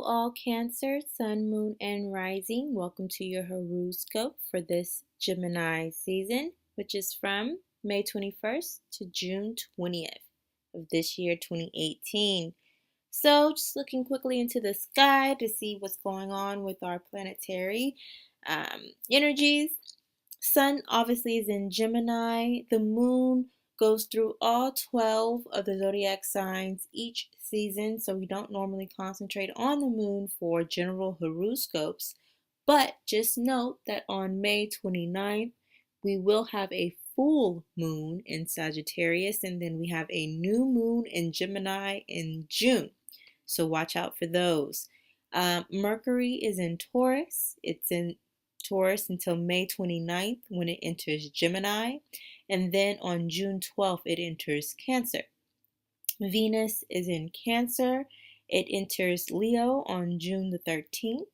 all Cancer, Sun, Moon, and Rising. Welcome to your horoscope for this Gemini season, which is from May 21st to June 20th of this year, 2018. So, just looking quickly into the sky to see what's going on with our planetary energies. Sun obviously is in Gemini. The moon goes through all 12 of the zodiac signs each season, so we don't normally concentrate on the moon for general horoscopes. But just note that on May 29th, we will have a full moon in Sagittarius, and then we have a new moon in Gemini in June. So watch out for those. Mercury is in Taurus. It's in Taurus until May 29th when it enters Gemini, and then on June 12th it enters Cancer. Venus is in Cancer. It enters Leo on June the 13th.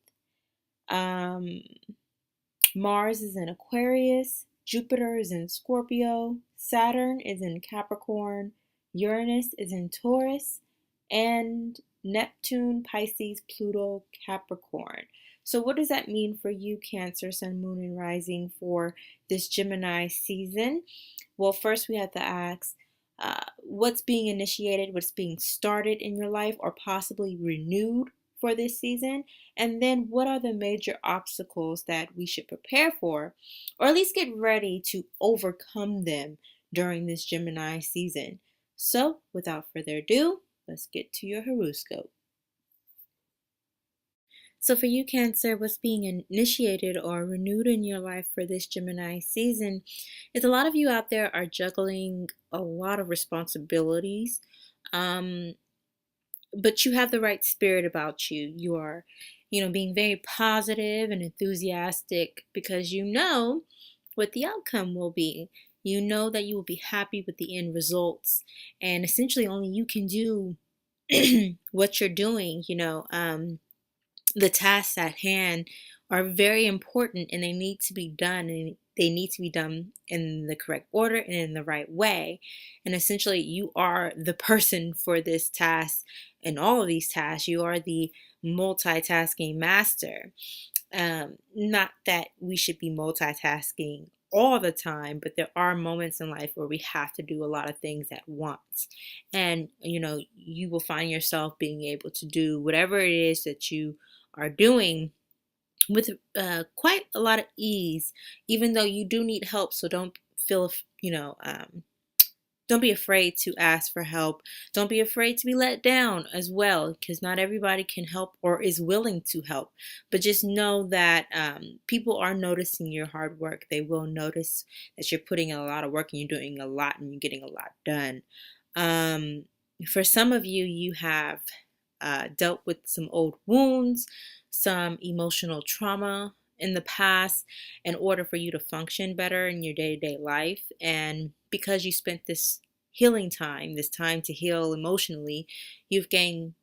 Mars is in Aquarius. Jupiter is in Scorpio. Saturn is in Capricorn. Uranus is in Taurus. And Neptune, Pisces, Pluto, Capricorn. So what does that mean for you, Cancer, Sun, Moon, and Rising for this Gemini season? Well, first we have to ask what's being initiated, what's being started in your life, or possibly renewed for this season. And then what are the major obstacles that we should prepare for, or at least get ready to overcome them during this Gemini season. So without further ado, let's get to your horoscope. So for you, Cancer, what's being initiated or renewed in your life for this Gemini season is a lot of you out there are juggling a lot of responsibilities, but you have the right spirit about you. You are, being very positive and enthusiastic because you know what the outcome will be. You know that you will be happy with the end results, and essentially only you can do what you're doing. The tasks at hand are very important and they need to be done, and they need to be done in the correct order and in the right way. And essentially you are the person for this task and all of these tasks. You are the multitasking master. Not that we should be multitasking all the time, but there are moments in life where we have to do a lot of things at once. And you will find yourself being able to do whatever it is that you are doing with quite a lot of ease, even though you do need help. So don't feel, don't be afraid to ask for help. Don't be afraid to be let down as well, because not everybody can help or is willing to help. But just know that people are noticing your hard work. They will notice that you're putting in a lot of work and you're doing a lot and you're getting a lot done. For some of you, you have dealt with some old wounds, some emotional trauma in the past in order for you to function better in your day-to-day life. And because you spent this healing time, this time to heal emotionally, you've gained,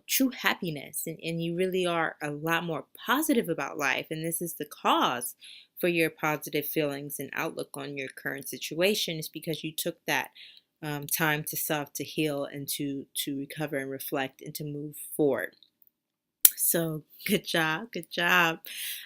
true happiness, and you really are a lot more positive about life. And this is the cause for your positive feelings and outlook on your current situation, is because you took that time to self, to heal, and to recover and reflect and to move forward. So good job.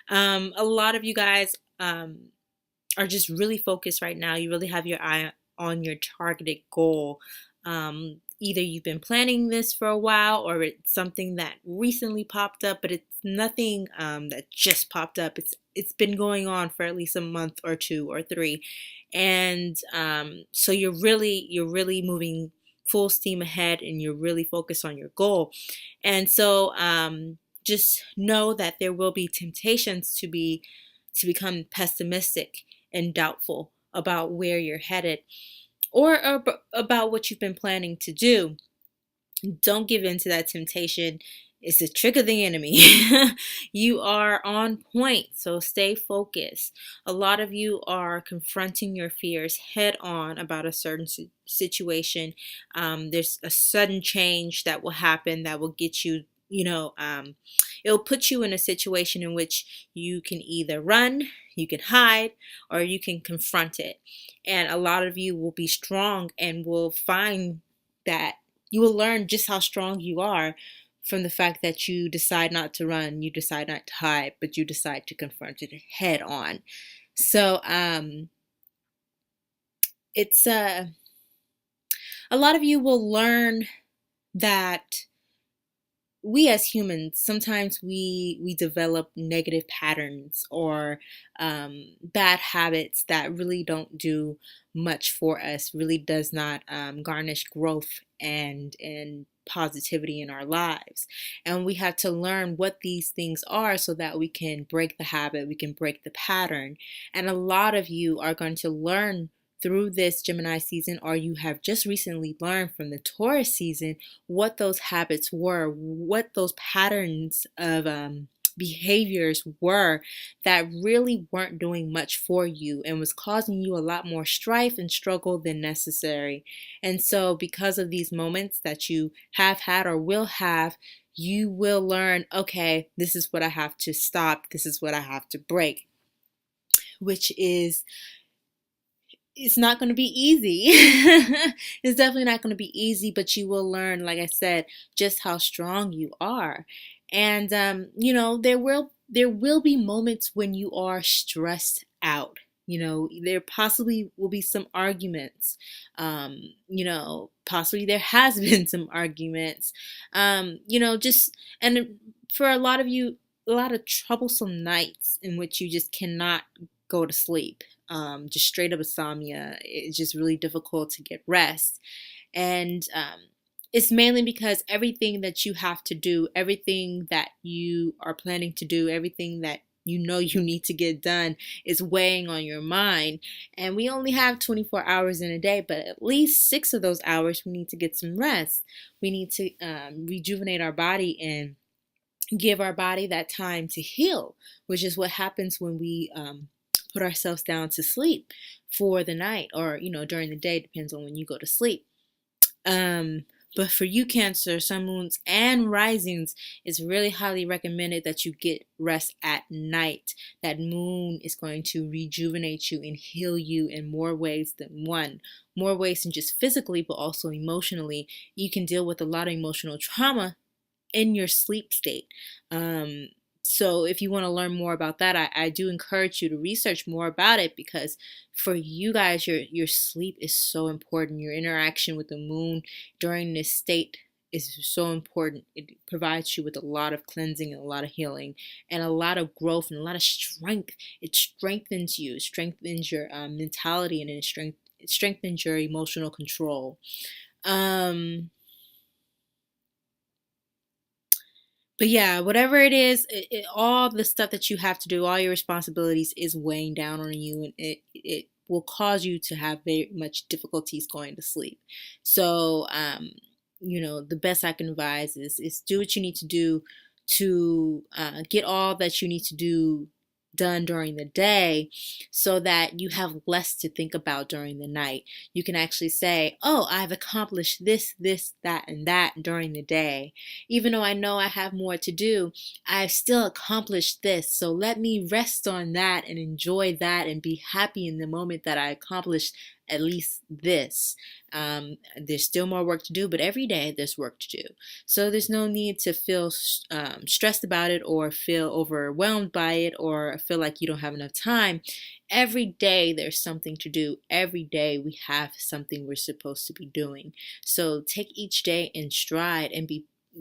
A lot of you guys are just really focused right now. You really have your eye on your targeted goal. Either you've been planning this for a while, or it's something that recently popped up, but it's nothing that just popped up. It's been going on for at least a month or two or three. And so you're really moving full steam ahead, and you're really focused on your goal. And so just know that there will be temptations to become pessimistic and doubtful about where you're headed, or about what you've been planning to do. Don't give in to that temptation. It's a trick of the enemy. You are on point, so stay focused. A lot of you are confronting your fears head on about a certain situation. There's a sudden change that will happen that will get you, it'll put you in a situation in which you can either run, you can hide, or you can confront it. And a lot of you will be strong and will find that you will learn just how strong you are from the fact that you decide not to run, you decide not to hide, but you decide to confront it head on. So it's a lot of you will learn that we as humans sometimes we develop negative patterns or bad habits that really don't do much for us, really does not garnish growth and positivity in our lives. And we have to learn what these things are so that we can break the habit, we can break the pattern. And a lot of you are going to learn through this Gemini season, or you have just recently learned from the Taurus season, what those habits were, what those patterns of behaviors were that really weren't doing much for you and was causing you a lot more strife and struggle than necessary. And so because of these moments that you have had or will have, you will learn, okay, this is what I have to stop, this is what I have to break, which is, it's not going to be easy. It's definitely not going to be easy, but you will learn, like I said, just how strong you are. And there will be moments when you are stressed out. There possibly will be some arguments. Possibly there has been some arguments. Just, and for a lot of you, a lot of troublesome nights in which you just cannot go to sleep. Just straight up insomnia. It's just really difficult to get rest. And it's mainly because everything that you have to do, everything that you are planning to do, everything that you need to get done is weighing on your mind. And we only have 24 hours in a day, but at least 6 of those hours we need to get some rest. We need to rejuvenate our body and give our body that time to heal, which is what happens when we put ourselves down to sleep for the night, or during the day, depends on when you go to sleep. But for you, Cancer, sun, moons, and risings, it's really highly recommended that you get rest at night. That moon is going to rejuvenate you and heal you in more ways than one. More ways than just physically, but also emotionally. You can deal with a lot of emotional trauma in your sleep state. So if you want to learn more about that, I do encourage you to research more about it, because for you guys, your sleep is so important. Your interaction with the moon during this state is so important. It provides you with a lot of cleansing and a lot of healing and a lot of growth and a lot of strength. It strengthens you, it strengthens your mentality, and it strengthens your emotional control. But yeah, whatever it is, all the stuff that you have to do, all your responsibilities is weighing down on you, and it will cause you to have very much difficulties going to sleep. So, the best I can advise is do what you need to do to get all that you need to do done during the day, so that you have less to think about during the night. You can actually say, oh, I've accomplished this, that, and that during the day. Even though I know I have more to do, I've still accomplished this. So let me rest on that and enjoy that and be happy in the moment that I accomplished at least this. There's still more work to do, but every day there's work to do. So there's no need to feel stressed about it, or feel overwhelmed by it, or feel like you don't have enough time. Every day there's something to do. Every day we have something we're supposed to be doing. So take each day in stride and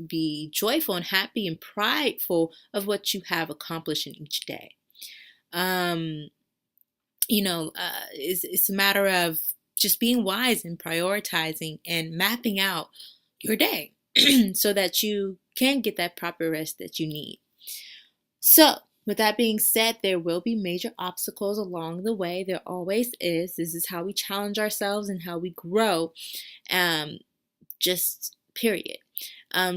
be joyful and happy and prideful of what you have accomplished in each day. It's a matter of just being wise and prioritizing and mapping out your day so that you can get that proper rest that you need. So, with that being said, there will be major obstacles along the way. There always is. This is how we challenge ourselves and how we grow. Just period.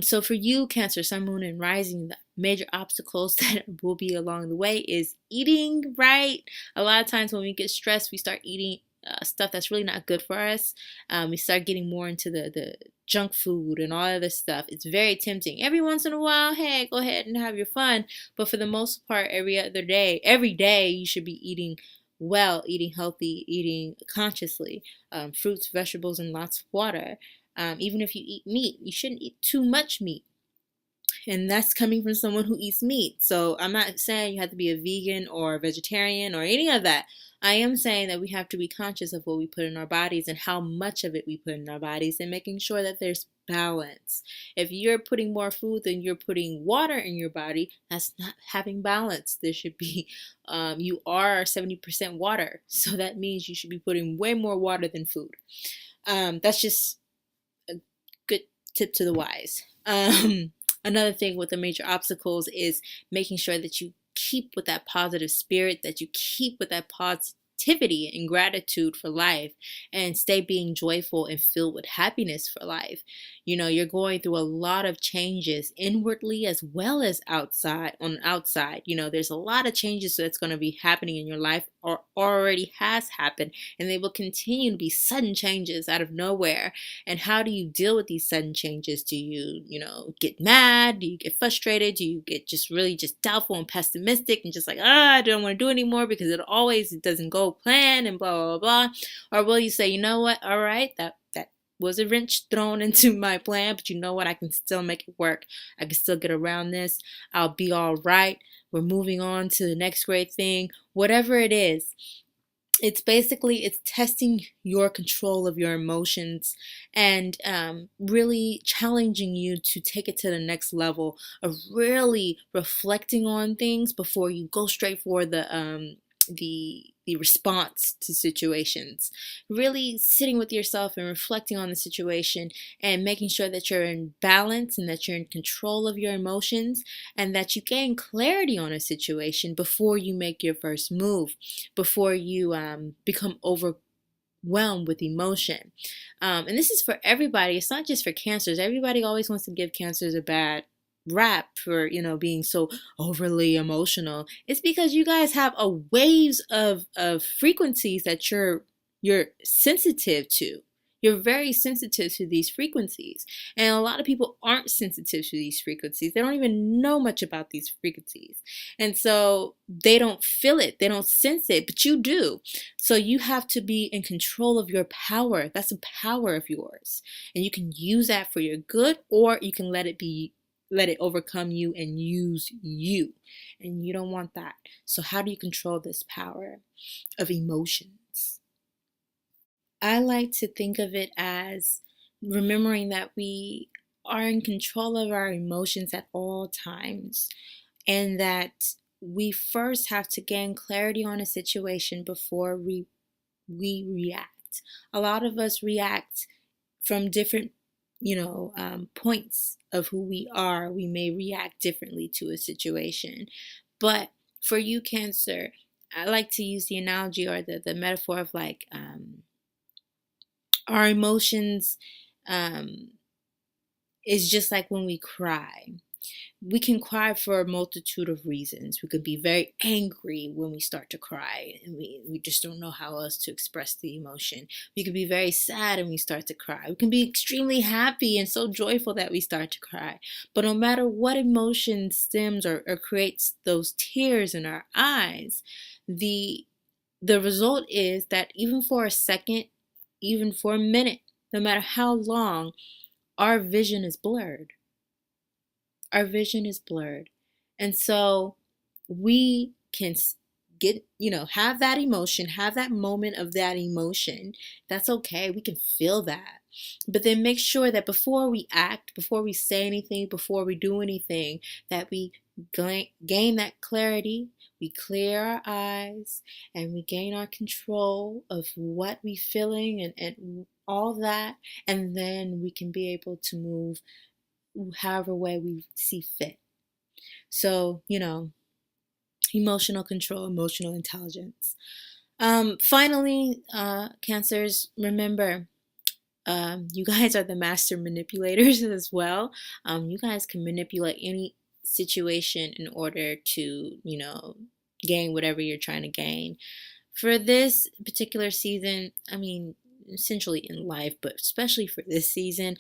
So for you, Cancer, Sun, Moon, and Rising, the major obstacles that will be along the way is eating right. A lot of times when we get stressed, we start eating stuff that's really not good for us. We start getting more into the junk food and all of this stuff. It's very tempting. Every once in a while, hey, go ahead and have your fun. But for the most part, every day, you should be eating well, eating healthy, eating consciously, fruits, vegetables, and lots of water. Even if you eat meat, you shouldn't eat too much meat. And that's coming from someone who eats meat. So I'm not saying you have to be a vegan or a vegetarian or any of that. I am saying that we have to be conscious of what we put in our bodies and how much of it we put in our bodies, and making sure that there's balance. If you're putting more food than you're putting water in your body, that's not having balance. There should be, you are 70% water. So that means you should be putting way more water than food. That's just a good tip to the wise. Another thing with the major obstacles is making sure that you keep with that positive spirit, that you keep with that positivity and gratitude for life, and stay being joyful and filled with happiness for life. You know, you're going through a lot of changes inwardly as well as outside. On the outside, you know, there's a lot of changes that's going to be happening in your life, or already has happened, and they will continue to be sudden changes out of nowhere. And how do you deal with these sudden changes? Do you, get mad? Do you get frustrated? Do you get just really just doubtful and pessimistic and just like, I don't want to do it anymore because it doesn't go plan and blah, blah, blah. Or will you say, you know what? All right, that was a wrench thrown into my plan, but you know what? I can still make it work. I can still get around this. I'll be all right. We're moving on to the next great thing. Whatever it is, it's testing your control of your emotions, and really challenging you to take it to the next level of really reflecting on things before you go straight for the response to situations. Really sitting with yourself and reflecting on the situation, and making sure that you're in balance and that you're in control of your emotions, and that you gain clarity on a situation before you make your first move, before you become overwhelmed with emotion. And this is for everybody. It's not just for cancers. Everybody always wants to give cancers a bad rap for being so overly emotional. It's because you guys have a waves of frequencies that you're sensitive to. You're very sensitive to these frequencies, and a lot of people aren't sensitive to these frequencies. They don't even know much about these frequencies, and so they don't feel it, they don't sense it, but you do. So you have to be in control of your power. That's a power of yours, and you can use that for your good, or you can let it overcome you and use you. And you don't want that. So how do you control this power of emotions? I like to think of it as remembering that we are in control of our emotions at all times, and that we first have to gain clarity on a situation before we react. A lot of us react from different points of who we are. We may react differently to a situation. But for you, Cancer, I like to use the analogy or the metaphor of like our emotions is just like when we cry. We can cry for a multitude of reasons. We could be very angry when we start to cry, and we just don't know how else to express the emotion. We could be very sad and we start to cry. We can be extremely happy and so joyful that we start to cry. But no matter what emotion stems or creates those tears in our eyes, the result is that even for a second, even for a minute, no matter how long, our vision is blurred. Our vision is blurred. And so we can have that emotion, have that moment of that emotion. That's okay. We can feel that. But then make sure that before we act, before we say anything, before we do anything, that we gain that clarity. We clear our eyes and we gain our control of what we're feeling and all that. And then we can be able to move however way we see fit. So, emotional control, emotional intelligence. Finally, Cancers, remember, you guys are the master manipulators as well. You guys can manipulate any situation in order to, gain whatever you're trying to gain. For this particular season, essentially in life, but especially for this season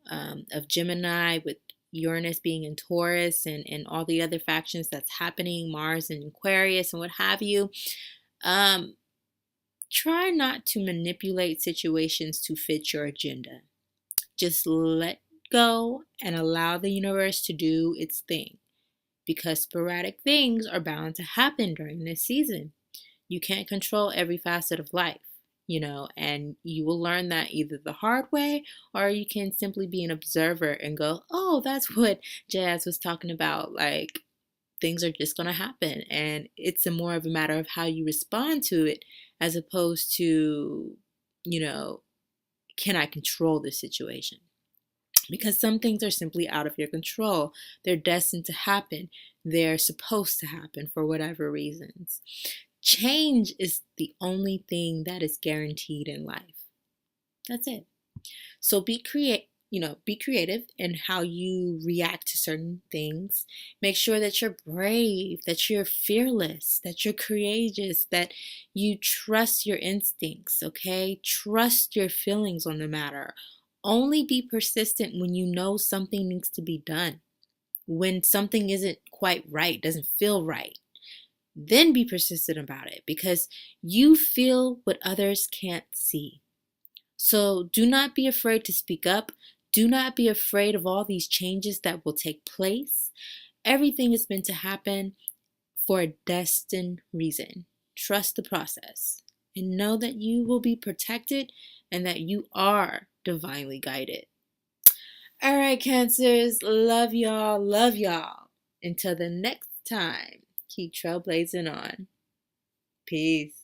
of Gemini, with Uranus being in Taurus and all the other factions that's happening, Mars and Aquarius and what have you, try not to manipulate situations to fit your agenda. Just let go and allow the universe to do its thing, because sporadic things are bound to happen during this season. You can't control every facet of life, and you will learn that either the hard way, or you can simply be an observer and go, oh, that's what Jazz was talking about. Like, things are just going to happen. And it's more of a matter of how you respond to it, as opposed to, can I control this situation? Because some things are simply out of your control. They're destined to happen. They're supposed to happen for whatever reasons. Change is the only thing that is guaranteed in life. That's it. So be creative in how you react to certain things. Make sure that you're brave, that you're fearless, that you're courageous, that you trust your instincts, okay? Trust your feelings on the matter. Only be persistent when you know something needs to be done. When something isn't quite right, doesn't feel right, then be persistent about it, because you feel what others can't see. So do not be afraid to speak up. Do not be afraid of all these changes that will take place. Everything is meant to happen for a destined reason. Trust the process and know that you will be protected and that you are divinely guided. All right, Cancers, love y'all, love y'all. Until the next time, keep trailblazing on. Peace.